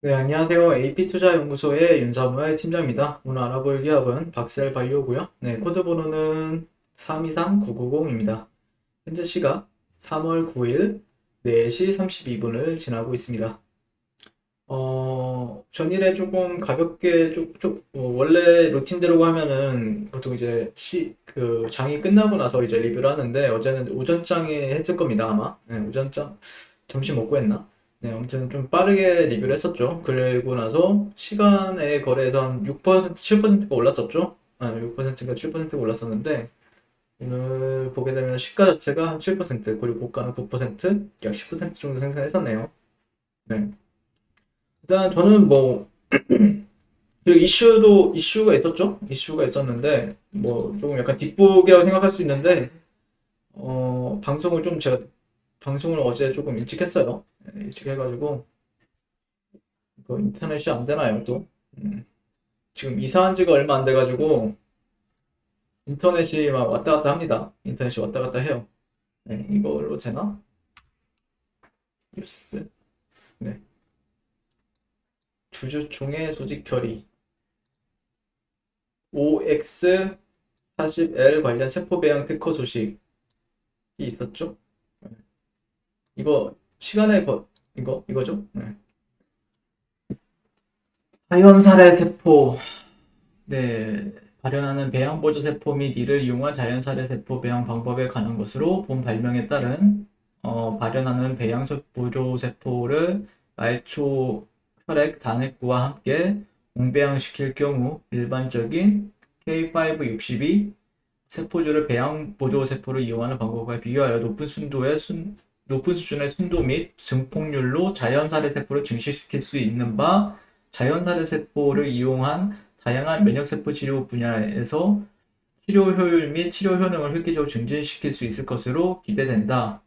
네, 안녕하세요. AP투자연구소의 윤사무의 팀장입니다. 오늘 알아볼 기업은 박셀바이오고요. 네, 코드 번호는 323990입니다. 현재 시각 3월 9일 4시 32분을 지나고 있습니다. 전일에 조금 가볍게 원래 루틴대로 하면은 보통 이제 장이 끝나고 나서 이제 리뷰를 하는데 어제는 오전장에 했을 겁니다, 아마. 네, 오전장 점심 먹고 했나? 네, 아무튼 좀 빠르게 리뷰를 했었죠. 그리고 나서 시간에 거래해서 한 6%, 7%가 올랐었죠. 6%인가 7%가 올랐었는데 오늘 보게 되면 시가 자체가 한 7%, 그리고 고가는 9%, 약 10% 정도 생산했었네요. 네. 일단 저는 뭐 그리고 이슈가 있었죠. 이슈가 있었는데 뭐 조금 약간 뒷북이라고 생각할 수 있는데 제가 방송을 어제 조금 일찍 했어요. 네, 일찍 해가지고 이거 인터넷이 안 되나요 또? 음, 지금 이사한 지가 얼마 안 돼가지고 인터넷이 막 왔다 갔다 합니다. 인터넷이 왔다 갔다 해요. 네, 이걸로 되나? 뉴스. 네. 주주총회 조직 결의. OX40L 관련 세포 배양 특허 소식이 있었죠? 네. 이거 시간의 이거죠? 네. 자연살의 세포. 네. 발현하는 배양 보조 세포 및 이를 이용한 자연살의 세포 배양 방법에 관한 것으로 본 발명에 따른 발현하는 배양 보조 세포를 말초 혈액 단핵구와 함께 공배양시킬 경우 일반적인 K562 세포주를 배양 보조 세포를 이용하는 방법과 비교하여 높은 수준의 순도 및 증폭률로 자연살해 세포를 증식시킬 수 있는 바, 자연살해 세포를 이용한 다양한 면역세포 치료 분야에서 치료 효율 및 치료 효능을 획기적으로 증진시킬 수 있을 것으로 기대된다.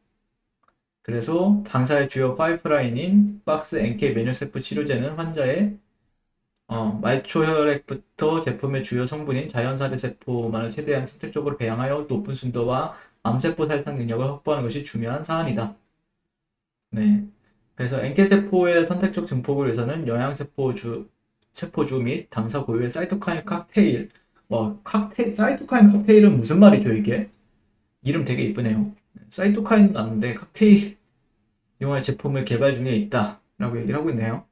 그래서 당사의 주요 파이프라인인 박스 NK 면역세포 치료제는 환자의 말초혈액부터 제품의 주요 성분인 자연살해 세포만을 최대한 선택적으로 배양하여 높은 순도와 암세포 살상 능력을 확보하는 것이 중요한 사안이다. 네. 그래서 NK세포의 선택적 증폭을 위해서는 세포주 및 당사 고유의 사이토카인 칵테일. 사이토카인 칵테일은 무슨 말이죠, 이게? 이름 되게 이쁘네요. 사이토카인은 아는데 칵테일 이용할 제품을 개발 중에 있다. 라고 얘기를 하고 있네요.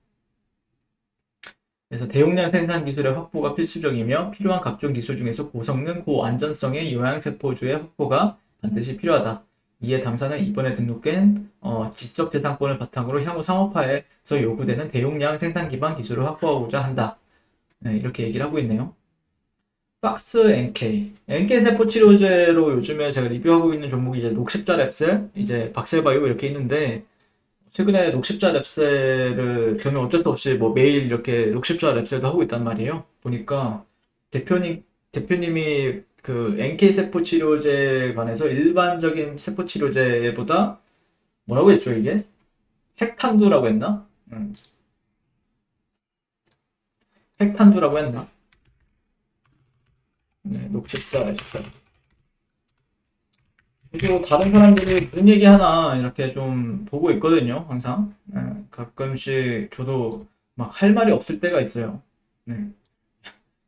그래서 대용량 생산 기술의 확보가 필수적이며 필요한 각종 기술 중에서 고성능, 고안전성의 요양세포주의 확보가 반드시 필요하다. 이에 당사는 이번에 등록된 지적재산권을 바탕으로 향후 상업화에서 요구되는 대용량 생산 기반 기술을 확보하고자 한다. 네, 이렇게 얘기를 하고 있네요. 박스 NK. NK 세포 치료제로 요즘에 제가 리뷰하고 있는 종목이 이제 녹십자 랩셀, 이제 박셀바이오 이렇게 있는데 최근에 녹십자 랩셀을 저는 어쩔 수 없이 뭐 매일 이렇게 녹십자 랩셀도 하고 있단 말이에요. 보니까 대표님이 그 NK 세포 치료제에 관해서 일반적인 세포 치료제보다 뭐라고 했죠, 이게? 핵탄두라고 했나? 핵탄두라고 했나? 네, 녹십자 랩셀. 그리고 다른 사람들이 무슨 얘기 하나 이렇게 좀 보고 있거든요, 항상. 네, 가끔씩 저도 막 할 말이 없을 때가 있어요. 네.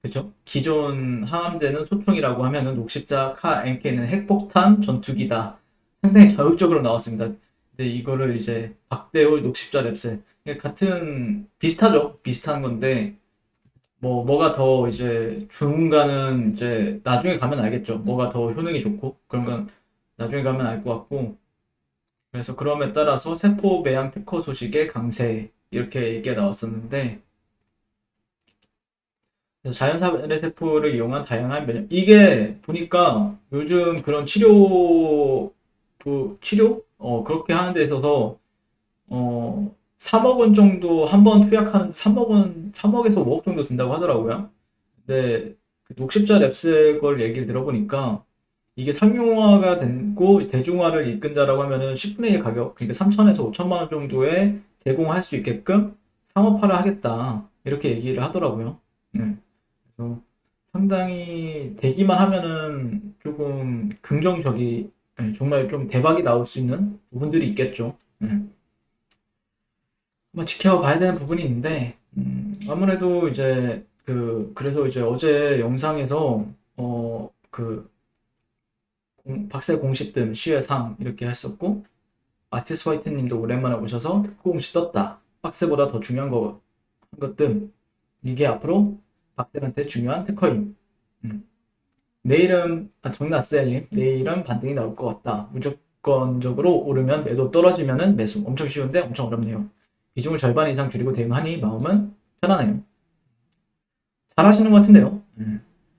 그죠? 기존 항암제는 소총이라고 하면은 녹십자 카 NK는 핵폭탄 전투기다. 상당히 자극적으로 나왔습니다. 근데 이거를 이제 박대호 녹십자 랩셀 같은 비슷하죠? 비슷한 건데 뭐가 더 이제 좋은가는 이제 나중에 가면 알겠죠. 뭐가 더 효능이 좋고 그런 건 나중에 가면 알 것 같고 그래서 그럼에 따라서 세포 배양 특허 소식의 강세 이렇게 얘기가 나왔었는데 그래서 자연사례 세포를 이용한 다양한 면역 이게 보니까 요즘 그런 치료 그렇게 하는 데 있어서 3억 원 정도 한 번 투약하는 3억에서 5억 정도 든다고 하더라고요. 근데 그 녹십자 랩스 걸 얘기를 들어보니까 이게 상용화가 되고 대중화를 이끈다라고 하면은 10분의 1 가격 그러니까 3천에서 5천만 원 정도에 제공할 수 있게끔 상업화를 하겠다 이렇게 얘기를 하더라고요. 네. 그래서 상당히 되기만 하면은 조금 긍정적이 정말 좀 대박이 나올 수 있는 부분들이 있겠죠. 네. 뭐 지켜봐야 되는 부분이 있는데, 아무래도 이제 그래서 이제 어제 영상에서 박세 공식 뜸 시회상 이렇게 했었고, 아티스트 화이트님도 오랜만에 오셔서 특허 공식 떴다. 박스보다 더 중요한 것뜸. 이게 앞으로 박셀한테 중요한 특허임. 음. 내일은 정나스엘님 내일은 반등이 나올 것 같다. 무조건적으로 오르면 매도, 떨어지면은 매수. 엄청 쉬운데 엄청 어렵네요. 비중을 절반 이상 줄이고 대응하니 마음은 편하네요. 잘하시는 것 같은데요.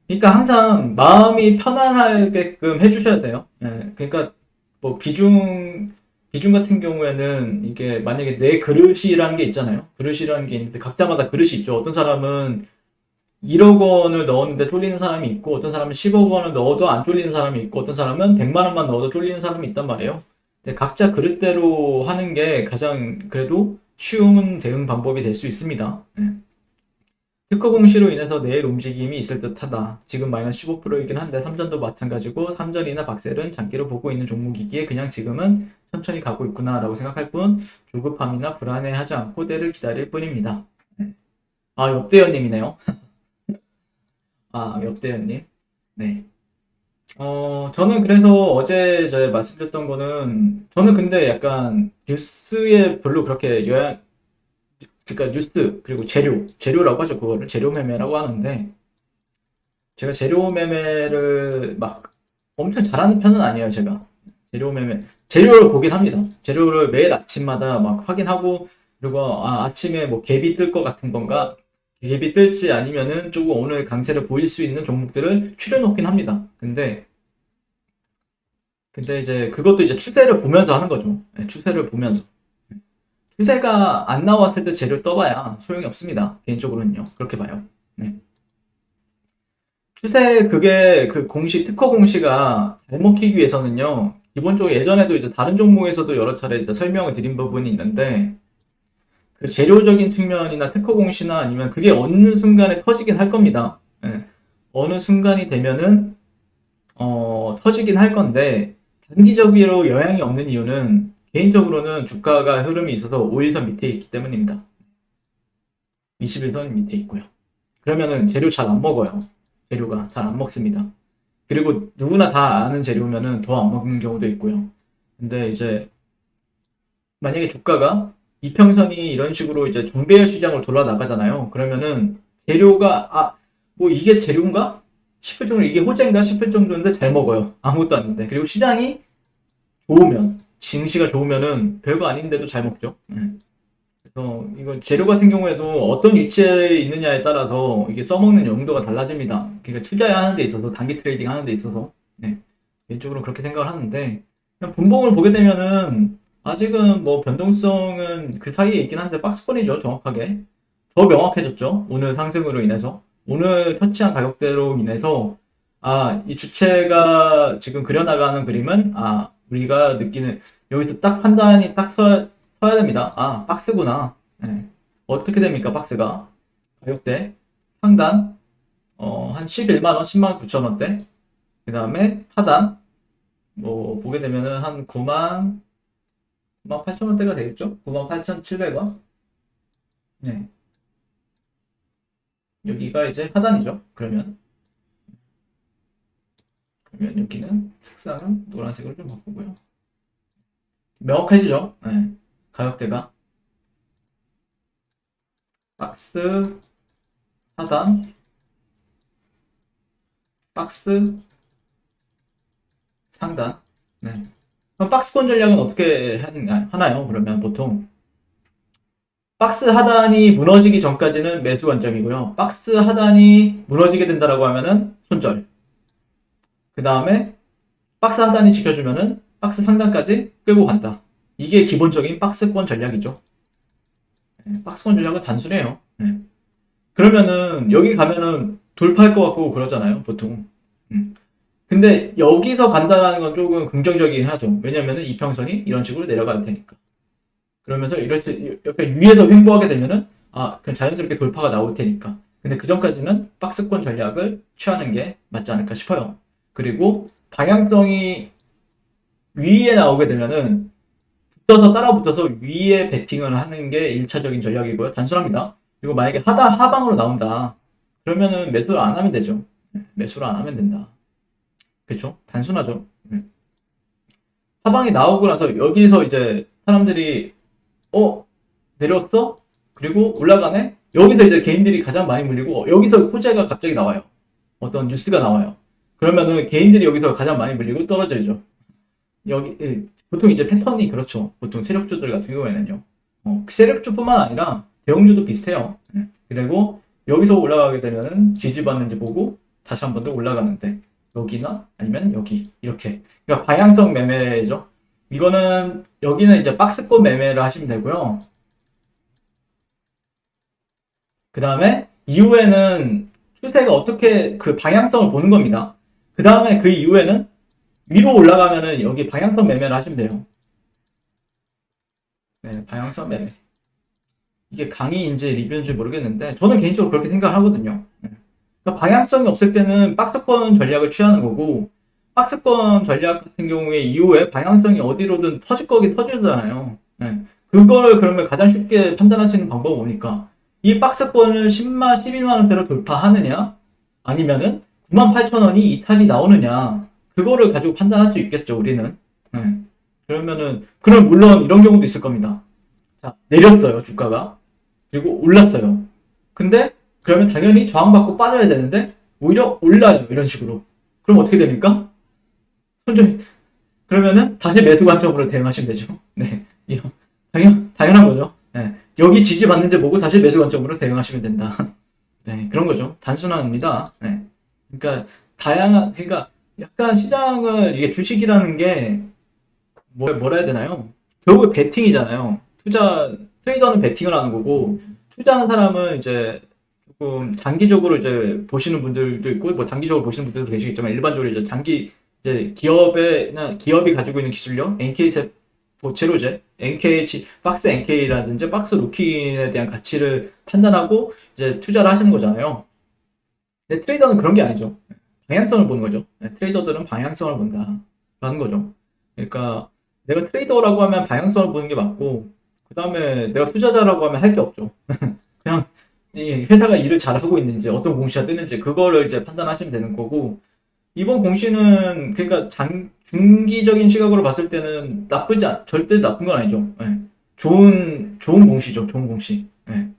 그러니까 항상 마음이 편안하게끔 해주셔야 돼요. 그러니까 뭐 비중 같은 경우에는 이게 만약에 내 그릇이라는 게 있잖아요. 그릇이라는 게 있는데 각자마다 그릇이 있죠. 어떤 사람은 1억 원을 넣었는데 쫄리는 사람이 있고, 어떤 사람은 10억 원을 넣어도 안 쫄리는 사람이 있고, 어떤 사람은 100만 원만 넣어도 쫄리는 사람이 있단 말이에요. 근데 각자 그릇대로 하는 게 가장 그래도 쉬운 대응 방법이 될 수 있습니다. 특허 공시로 인해서 내일 움직임이 있을 듯하다. 지금 마이너스 15%이긴 한데 삼전도 마찬가지고 삼전이나 박셀은 장기로 보고 있는 종목이기에 그냥 지금은 천천히 가고 있구나라고 생각할 뿐 조급함이나 불안해하지 않고 때를 기다릴 뿐입니다. 아, 옆대현님이네요. 아, 옆대현님. 네. 저는 그래서 어제 제가 말씀드렸던 거는, 저는 근데 약간 뉴스에 별로 그렇게 그러니까 뉴스, 그리고 재료라고 하죠. 그거를 재료 매매라고 하는데, 제가 재료 매매를 막 엄청 잘하는 편은 아니에요, 제가. 재료 매매. 재료를 보긴 합니다. 재료를 매일 아침마다 막 확인하고, 그리고 아침에 뭐 갭이 뜰 것 같은 건가? 갭이 뜰지 아니면은 조금 오늘 강세를 보일 수 있는 종목들을 추려놓긴 합니다. 근데 이제 그것도 이제 추세를 보면서 하는 거죠. 네, 추세를 보면서. 추세가 안 나왔을 때 재료 떠봐야 소용이 없습니다. 개인적으로는요. 그렇게 봐요. 네. 추세 그게 특허 공시가 잘 먹히기 위해서는요. 기본적으로 예전에도 이제 다른 종목에서도 여러 차례 이제 설명을 드린 부분이 있는데, 그 재료적인 측면이나 특허 공시나 아니면 그게 어느 순간에 터지긴 할 겁니다. 예. 어느 순간이 되면은 터지긴 할 건데, 단기적으로 영향이 없는 이유는 개인적으로는 주가가 흐름이 있어서 5일선 밑에 있기 때문입니다. 21선 밑에 있고요. 그러면은 재료 잘 안 먹어요. 재료가 잘 안 먹습니다. 그리고 누구나 다 아는 재료면은 더 안 먹는 경우도 있고요. 근데 이제 만약에 주가가 이평선이 이런 식으로 이제 정배열 시장으로 돌아 나가잖아요. 그러면은 재료가 뭐 이게 재료인가 싶을 정도로, 이게 호재인가 싶을 정도인데 잘 먹어요. 아무것도 아닌데. 그리고 시장이 좋으면, 증시가 좋으면은 별거 아닌데도 잘 먹죠. 그래서 이거 재료 같은 경우에도 어떤 위치에 있느냐에 따라서 이게 써먹는 용도가 달라집니다. 그러니까 투자하는 데 있어서, 단기 트레이딩 하는 데 있어서. 네. 개인적으로 그렇게 생각을 하는데, 그냥 분봉을 보게 되면은 아직은 뭐 변동성은 그 사이에 있긴 한데 박스권이죠, 정확하게. 더 명확해졌죠. 오늘 상승으로 인해서. 오늘 터치한 가격대로 인해서, 이 주체가 지금 그려나가는 그림은, 우리가 느끼는, 여기서 딱 판단이 딱 서야 됩니다. 박스구나. 네. 어떻게 됩니까, 박스가? 가격대. 상단, 한 11만원, 10만 9천 원대. 그 다음에 하단, 뭐, 보게 되면은 한 9만 8천 원대가 되겠죠? 9만 8,700원. 네. 여기가 이제 하단이죠. 그러면 여기는 색상은 노란색으로 좀 바꾸고요. 명확해지죠? 네. 가격대가. 박스, 하단, 박스, 상단. 네. 그럼 박스권 전략은 어떻게 하나요? 그러면 보통 박스 하단이 무너지기 전까지는 매수 관점이고요. 박스 하단이 무너지게 된다라고 하면은 손절. 그 다음에 박스 하단이 지켜주면은 박스 상단까지 끌고 간다. 이게 기본적인 박스권 전략이죠. 네, 박스권 전략은 단순해요. 네. 그러면은 여기 가면은 돌파할 것 같고 그러잖아요, 보통. 음. 근데 여기서 간다는 건 조금 긍정적이긴 하죠. 왜냐면은 이평선이 이런 식으로 내려갈 테니까. 그러면서 이렇게 위에서 횡보하게 되면은 그냥 자연스럽게 돌파가 나올 테니까. 근데 그 전까지는 박스권 전략을 취하는 게 맞지 않을까 싶어요. 그리고 방향성이 위에 나오게 되면은 붙어서 따라 붙어서 위에 베팅을 하는 게 1차적인 전략이고요. 단순합니다. 그리고 만약에 하방으로 나온다. 그러면은 매수를 안 하면 되죠. 매수를 안 하면 된다. 그렇죠? 단순하죠. 하방이 나오고 나서 여기서 이제 사람들이 내렸어? 그리고 올라가네? 여기서 이제 개인들이 가장 많이 물리고 여기서 호재가 갑자기 나와요. 어떤 뉴스가 나와요. 그러면은 개인들이 여기서 가장 많이 물리고 떨어져야죠. 보통 이제 패턴이 그렇죠. 보통 세력주들 같은 경우에는요. 세력주뿐만 아니라 대형주도 비슷해요. 그리고 여기서 올라가게 되면은 지지받는지 보고 다시 한 번 더 올라가는데 여기나 아니면 여기 이렇게. 그러니까 방향성 매매죠. 이거는 여기는 이제 박스권 매매를 하시면 되고요. 그 다음에 이후에는 추세가 어떻게 그 방향성을 보는 겁니다. 그 다음에 그 이후에는 위로 올라가면은 여기 방향성 매매를 하시면 돼요. 네, 방향성 매매. 이게 강의인지 리뷰인지 모르겠는데 저는 개인적으로 그렇게 생각을 하거든요. 그러니까 방향성이 없을 때는 박스권 전략을 취하는 거고 박스권 전략 같은 경우에 이후에 방향성이 어디로든 터질 거긴 터지잖아요. 네. 그걸 그러면 가장 쉽게 판단할 수 있는 방법은 뭡니까? 이 박스권을 10만, 12만 원대로 돌파하느냐? 아니면은 98,000원이 이탈이 나오느냐? 그거를 가지고 판단할 수 있겠죠, 우리는. 네. 그럼 물론 이런 경우도 있을 겁니다. 자, 내렸어요, 주가가. 그리고 올랐어요. 근데 그러면 당연히 저항받고 빠져야 되는데 오히려 올라요, 이런 식으로. 그럼 어떻게 됩니까? 손절. 그러면은 다시 매수 관점으로 대응하시면 되죠. 네, 이런 당연한 거죠. 네, 여기 지지받는지 보고 다시 매수 관점으로 대응하시면 된다. 네, 그런 거죠. 단순합니다. 네, 그러니까 그러니까 약간 시장을 이게 주식이라는 게 뭐라 해야 되나요? 결국에 베팅이잖아요. 트레이더는 베팅을 하는 거고 투자하는 사람은 이제 조금 장기적으로 이제 보시는 분들도 있고 뭐 단기적으로 보시는 분들도 계시겠지만 일반적으로 이제 기업이 가지고 있는 기술력, NK세포 제로제, NKH, 박스 NK라든지 박스 루킨에 대한 가치를 판단하고 이제 투자를 하시는 거잖아요. 근데 트레이더는 그런 게 아니죠. 방향성을 보는 거죠. 트레이더들은 방향성을 본다라는 거죠. 그러니까 내가 트레이더라고 하면 방향성을 보는 게 맞고 그 다음에 내가 투자자라고 하면 할 게 없죠. 그냥 이 회사가 일을 잘하고 있는지 어떤 공시가 뜨는지 그거를 이제 판단하시면 되는 거고 이번 공시는 그러니까 중기적인 시각으로 봤을 때는 절대 나쁜 건 아니죠. 네. 좋은 공시죠. 좋은 공시. 네.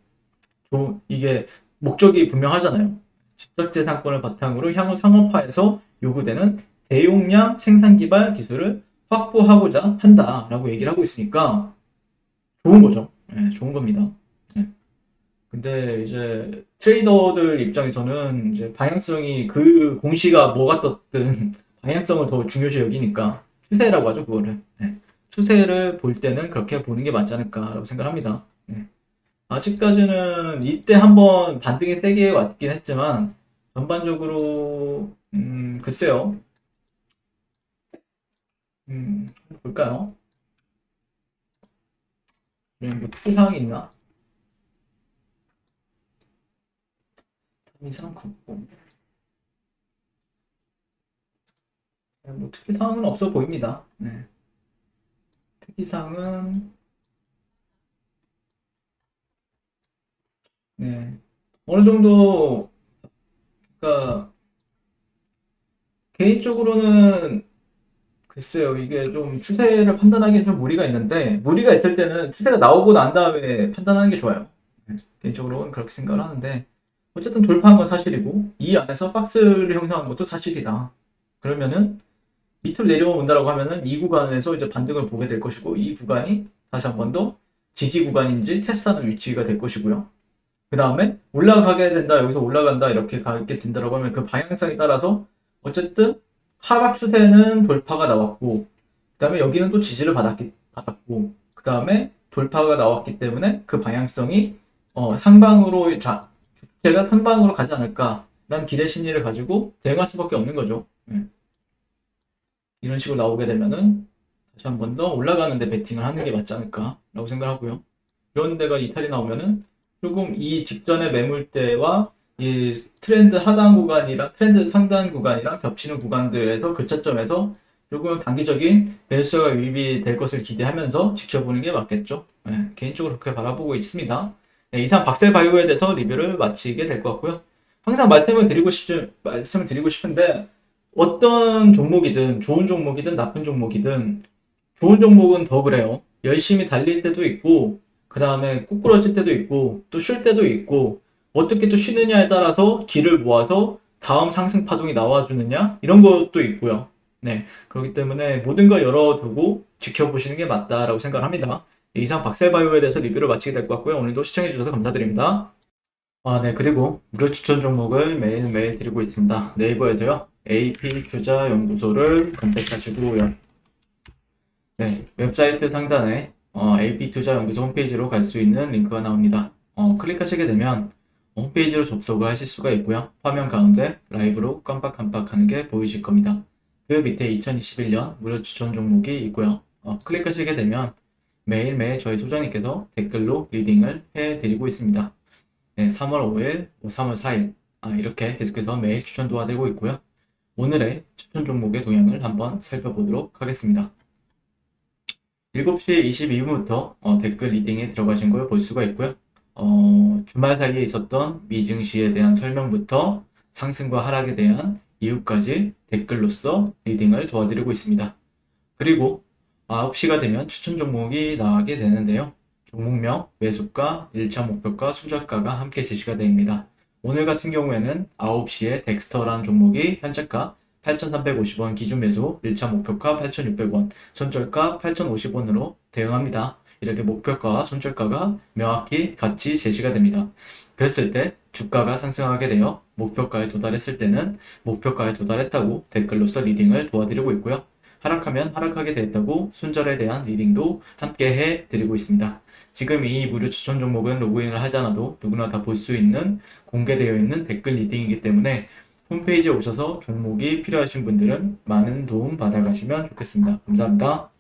이게 목적이 분명하잖아요. 지적재산권을 바탕으로 향후 상업화에서 요구되는 대용량 생산기반 기술을 확보하고자 한다라고 얘기를 하고 있으니까 좋은 거죠. 네, 좋은 겁니다. 네. 근데 이제 트레이더들 입장에서는 이제 방향성이 그 공시가 뭐가 떴든 방향성을 더 중요시 여기니까 추세라고 하죠, 그거를. 네. 추세를 볼 때는 그렇게 보는 게 맞지 않을까라고 생각합니다. 네. 아직까지는 이때 한번 반등이 세게 왔긴 했지만 전반적으로 글쎄요. 볼까요? 뭐 특이사항이 있나? 3, 2, 3, 9. 뭐 특이사항은 없어 보입니다. 네. 특이사항은 네. 어느 정도 그러니까 개인적으로는 글쎄요, 이게 좀 추세를 판단하기엔 좀 무리가 있는데, 무리가 있을 때는 추세가 나오고 난 다음에 판단하는 게 좋아요. 네, 개인적으로는 그렇게 생각을 하는데, 어쨌든 돌파한 건 사실이고, 이 안에서 박스를 형성한 것도 사실이다. 그러면은, 밑으로 내려온다라고 하면은 이 구간에서 이제 반등을 보게 될 것이고, 이 구간이 다시 한 번 더 지지 구간인지 테스트하는 위치가 될 것이고요. 그 다음에 올라가게 된다, 여기서 올라간다, 이렇게 가게 된다라고 하면 그 방향성에 따라서 어쨌든 하락 추세는 돌파가 나왔고, 그 다음에 여기는 또 지지를 받았고, 그 다음에 돌파가 나왔기 때문에 그 방향성이 상방으로 주체가 상방으로 가지 않을까라는 기대 심리를 가지고 대응할 수밖에 없는 거죠. 이런 식으로 나오게 되면은 다시 한 번 더 올라가는데 베팅을 하는 게 맞지 않을까라고 생각하고요. 이런 데가 이탈이 나오면은 조금 이 직전의 매물대와 이 트렌드 하단 구간이랑 트렌드 상단 구간이랑 겹치는 구간들에서 교차점에서 조금 단기적인 매수가 유입이 될 것을 기대하면서 지켜보는 게 맞겠죠. 네, 개인적으로 그렇게 바라보고 있습니다. 네, 이상 박셀바이오에 대해서 리뷰를 마치게 될 것 같고요. 항상 말씀을 드리고 싶은데, 어떤 종목이든, 좋은 종목이든, 나쁜 종목이든, 좋은 종목은 더 그래요. 열심히 달릴 때도 있고, 그 다음에 꾸꾸러질 때도 있고, 또 쉴 때도 있고, 어떻게 또 쉬느냐에 따라서 기를 모아서 다음 상승 파동이 나와주느냐? 이런 것도 있고요. 네. 그렇기 때문에 모든 걸 열어두고 지켜보시는 게 맞다라고 생각을 합니다. 이상 박셀바이오에 대해서 리뷰를 마치게 될 것 같고요. 오늘도 시청해주셔서 감사드립니다. 아, 네. 그리고 무료 추천 종목을 매일매일 드리고 있습니다. 네이버에서요. AP투자연구소를 검색하시고요. 네. 웹사이트 상단에 AP투자연구소 홈페이지로 갈 수 있는 링크가 나옵니다. 클릭하시게 되면 홈페이지로 접속을 하실 수가 있고요. 화면 가운데 라이브로 깜빡깜빡하는 게 보이실 겁니다. 그 밑에 2021년 무료 추천 종목이 있고요. 클릭하시게 되면 매일매일 저희 소장님께서 댓글로 리딩을 해드리고 있습니다. 네, 3월 5일, 3월 4일 이렇게 계속해서 매일 추천 도와드리고 있고요. 오늘의 추천 종목의 동향을 한번 살펴보도록 하겠습니다. 7시 22분부터 댓글 리딩에 들어가신 걸 볼 수가 있고요. 주말 사이에 있었던 미증시에 대한 설명부터 상승과 하락에 대한 이유까지 댓글로서 리딩을 도와드리고 있습니다. 그리고 9시가 되면 추천 종목이 나가게 되는데요. 종목명, 매수가, 1차 목표가, 손절가가 함께 제시가 됩니다. 오늘 같은 경우에는 9시에 덱스터라는 종목이 현재가 8,350원 기준 매수, 1차 목표가 8,600원, 손절가 8,050원으로 대응합니다. 이렇게 목표가와 손절가가 명확히 같이 제시가 됩니다. 그랬을 때 주가가 상승하게 되어 목표가에 도달했을 때는 목표가에 도달했다고 댓글로서 리딩을 도와드리고 있고요. 하락하면 하락하게 되었다고 손절에 대한 리딩도 함께 해드리고 있습니다. 지금 이 무료 추천 종목은 로그인을 하지 않아도 누구나 다 볼 수 있는 공개되어 있는 댓글 리딩이기 때문에 홈페이지에 오셔서 종목이 필요하신 분들은 많은 도움 받아가시면 좋겠습니다. 감사합니다.